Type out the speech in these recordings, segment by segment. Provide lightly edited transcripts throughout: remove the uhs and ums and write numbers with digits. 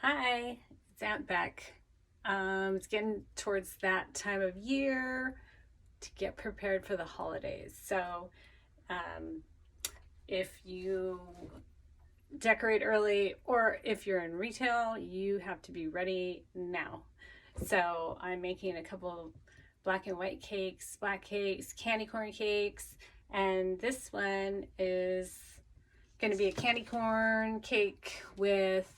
Hi, it's Aunt Beck. It's getting towards that time of year to get prepared for the holidays. So, um, if you decorate early or if you're in retail, you have to be ready now. So, I'm making a couple black and white cakes, black cakes, candy corn cakes, and this one is going to be a candy corn cake with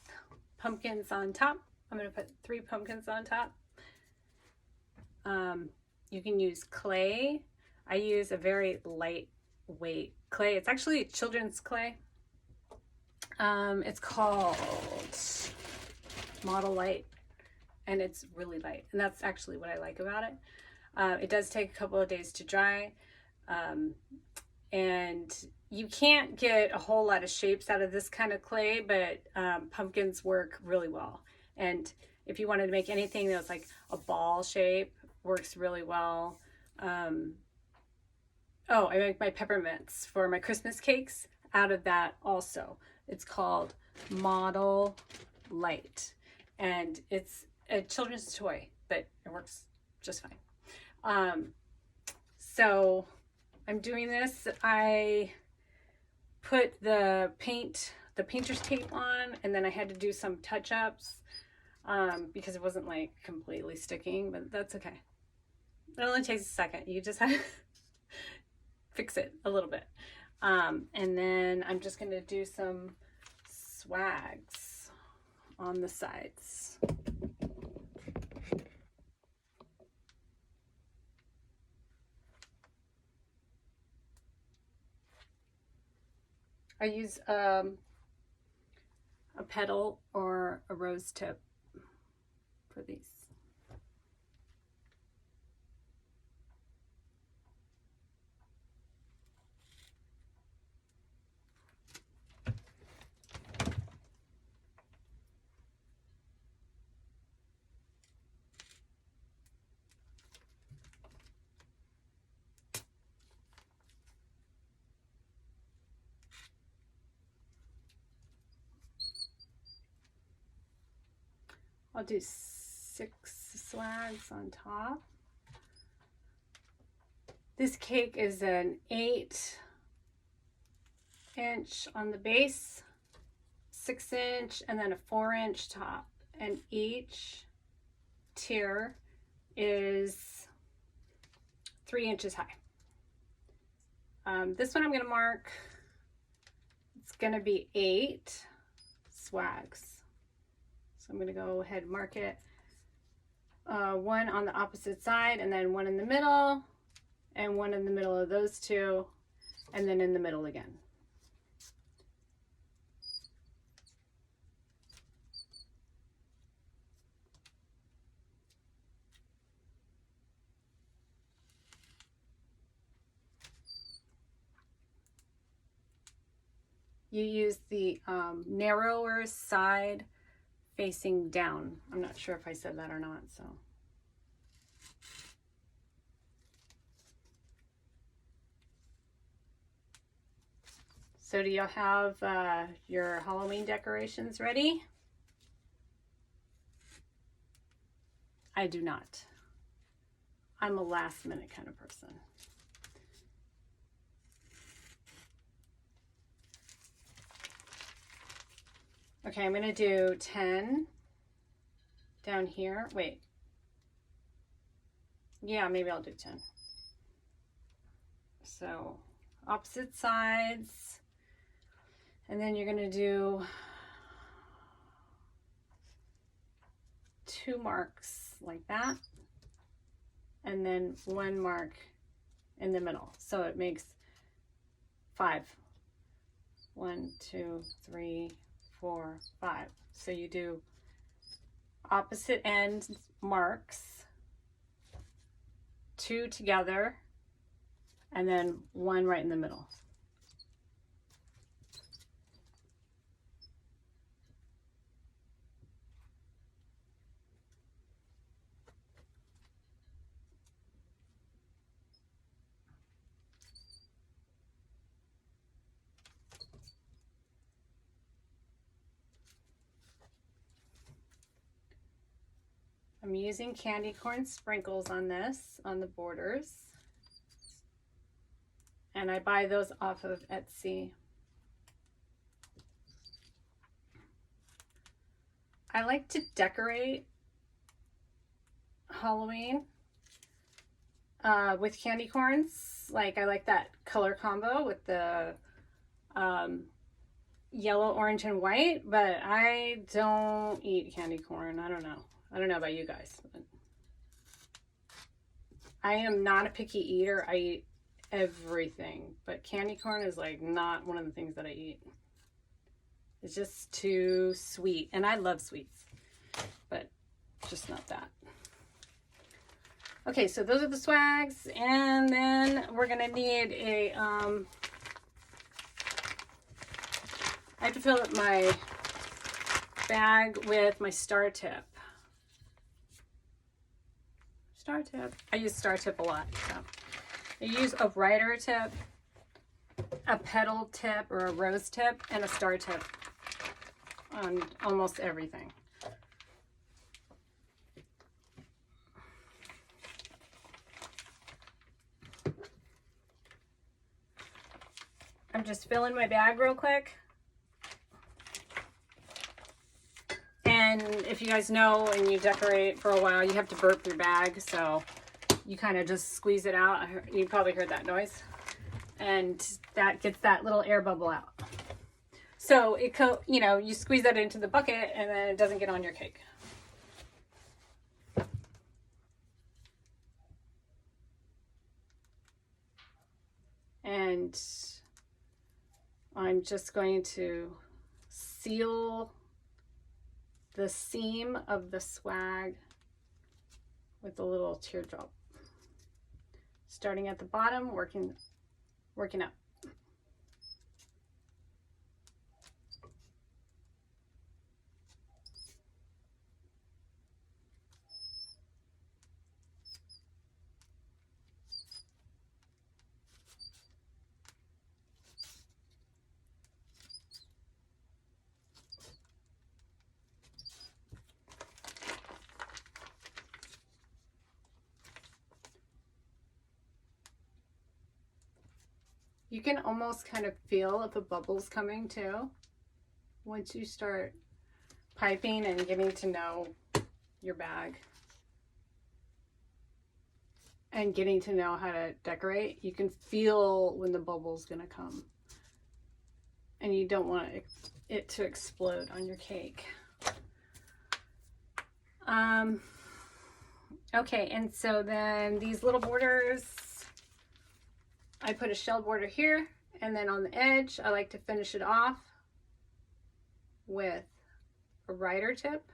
pumpkins on top. I'm going to put 3 pumpkins on top. You can use clay. I use a very lightweight clay. It's actually children's clay. It's called Model Light, and it's really light. And that's actually what I like about it. It does take a couple of days to dry. And you can't get a whole lot of shapes out of this kind of clay, but pumpkins work really well. And if you wanted to make anything that was like a ball shape, works really well. Oh, I make my peppermints for my Christmas cakes out of that also. It's called Model Light, and it's a children's toy, but it works just fine. So I'm doing this. I put the painter's tape on, and then I had to do some touch-ups because it wasn't like completely sticking, but that's okay. It only takes a second. You just have to fix it a little bit. And then I'm just gonna do some swags on the sides. I use a petal or a rose tip for these. I'll do 6 swags on top. This cake is an 8-inch on the base, 6-inch, and then a 4-inch top. And each tier is 3 inches high. This one I'm going to mark, it's going to be 8 swags. So I'm going to go ahead and mark it. One on the opposite side, and then one in the middle, and one in the middle of those two, and then in the middle again. You use the narrower side facing down. I'm not sure if I said that or not, so. So do y'all have your Halloween decorations ready? I do not. I'm a last minute kind of person. Okay, I'm gonna do 10 down here. Wait. Yeah, maybe I'll do 10. So opposite sides. And then you're gonna do 2 marks like that. And then 1 mark in the middle. So it makes 5. 1, 2, 3, 4, 5. So you do opposite end marks, 2 together, and then 1 right in the middle. I'm using candy corn sprinkles on this, on the borders. And I buy those off of Etsy. I like to decorate Halloween with candy corns. Like, I like that color combo with the yellow, orange, and white, but I don't eat candy corn. I don't know about you guys. But I am not a picky eater. I eat everything, but candy corn is like not one of the things that I eat. It's just too sweet, and I love sweets, but just not that. Okay, so those are the swags, and then we're gonna need a I have to fill up my bag with my star tip. Star tip. I use star tip a lot. So I use a writer tip, a petal tip or a rose tip, and a star tip on almost everything. I'm just filling my bag real quick. And if you guys know and you decorate for a while, you have to burp your bag. So you kind of just squeeze it out. You probably heard that noise. And that gets that little air bubble out. So you squeeze that into the bucket and then it doesn't get on your cake. And I'm just going to seal the seam of the swag with a little teardrop. Starting at the bottom, working up. You can almost kind of feel if a bubble's coming too. Once you start piping and getting to know your bag and getting to know how to decorate, you can feel when the bubble's gonna come. And you don't want it to explode on your cake. Okay, and so then these little borders, I put a shell border here, and then on the edge, I like to finish it off with a writer tip.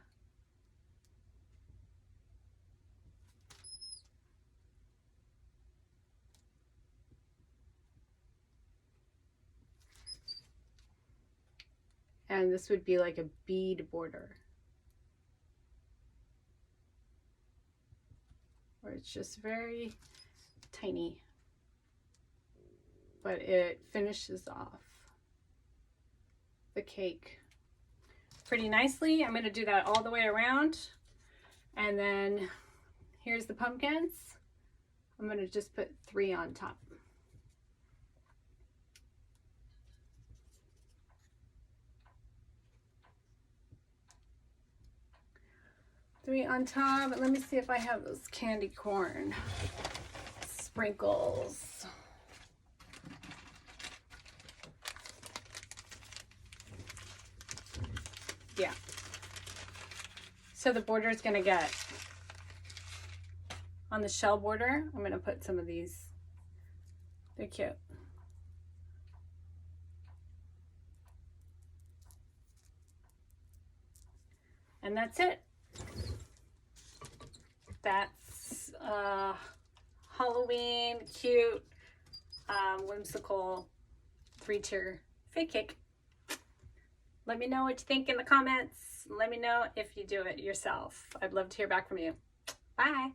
And this would be like a bead border, where it's just very tiny, but it finishes off the cake pretty nicely. I'm going to do that all the way around. And then here's the pumpkins. I'm going to just put 3 on top. Three on top. And let me see if I have those candy corn sprinkles. Yeah. So the border is going to get on the shell border. I'm going to put some of these. They're cute. And that's it. That's Halloween, cute, whimsical 3-tier fake cake. Let me know what you think in the comments. Let me know if you do it yourself. I'd love to hear back from you. Bye.